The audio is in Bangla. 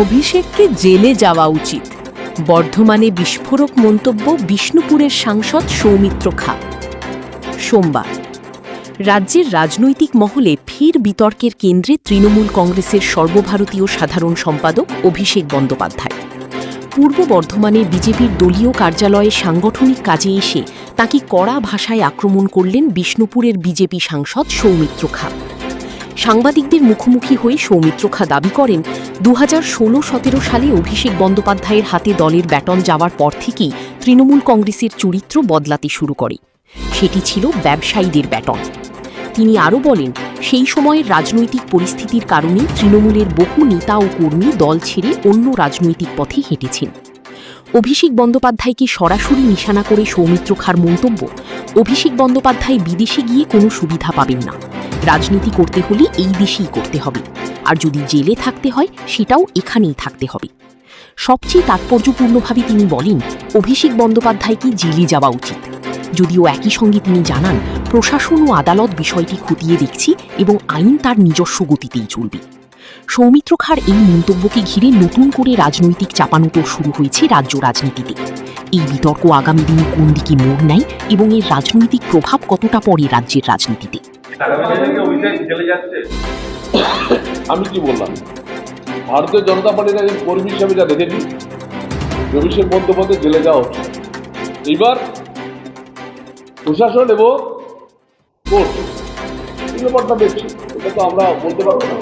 অভিষেককে জেলে যাওয়া উচিত, বর্ধমানে বিস্ফোরক মন্তব্য বিষ্ণুপুরের সাংসদ সৌমিত্র খা। সোমবার রাজ্যের রাজনৈতিক মহলে ফের বিতর্কের কেন্দ্রে তৃণমূল কংগ্রেসের সর্বভারতীয় সাধারণ সম্পাদক অভিষেক বন্দ্যোপাধ্যায়। পূর্ব বর্ধমানে বিজেপির দলীয় কার্যালয়ে সাংগঠনিক কাজে এসে তাকে কড়া ভাষায় আক্রমণ করলেন বিষ্ণুপুরের বিজেপি সাংসদ সৌমিত্র খা। সাংবাদিকদের মুখোমুখি হয়ে সৌমিত্র খা দাবি করেন, 2016-17 সালে অভিষেক বন্দ্যোপাধ্যায়ের হাতে দলের ব্যাটন যাওয়ার পর থেকেই তৃণমূল কংগ্রেসের চরিত্র বদলাতে শুরু করে। সেটি ছিল ব্যবসায়ীদের ব্যাটন। তিনি আরও বলেন, সেই সময়ের রাজনৈতিক পরিস্থিতির কারণে তৃণমূলের বহু নেতা ও কর্মী দল ছেড়ে অন্য রাজনৈতিক পথে হেঁটেছেন। অভিষেক বন্দ্যোপাধ্যায়কে সরাসরি নিশানা করে সৌমিত্র খার মন্তব্য, অভিষেক বন্দ্যোপাধ্যায় বিদেশে গিয়ে কোনো সুবিধা পাবেন না, রাজনীতি করতে হলে এই দেশেই করতে হবে, আর যদি জেলে থাকতে হয় সেটাও এখানেই থাকতে হবে। সবচেয়ে তাৎপর্যপূর্ণভাবে তিনি বলেন, অভিষেক বন্দ্যোপাধ্যায়কে জেলে যাওয়া উচিত। যদিও একই সঙ্গে তিনি জানান, প্রশাসন ও আদালত বিষয়টি খতিয়ে দেখছি এবং আইন তার নিজস্ব গতিতেই চলবে। সৌমিত্র খার এই মন্তব্যকে ঘিরে নতুন করে রাজনৈতিক চাপানোতর শুরু হয়েছে রাজ্য রাজনীতিতে। এই বিতর্ক আগামী দিনে কোন দিকে মোড় নেয় এবং এর রাজনৈতিক প্রভাব কতটা পড়ে রাজ্যের রাজনীতিতে। আমি কি বললাম, ভারতীয় জনতা পার্টির একজন কর্মী হিসাবে যা দেখেছি, অভিষেক বন্দ্যোপাধ্যায় জেলে যাওয়া উচিত। এইবার প্রশাসন এবং কোর্ট এই ব্যাপারটা দেখছে, এটা তো আমরা বলতে পারবো না।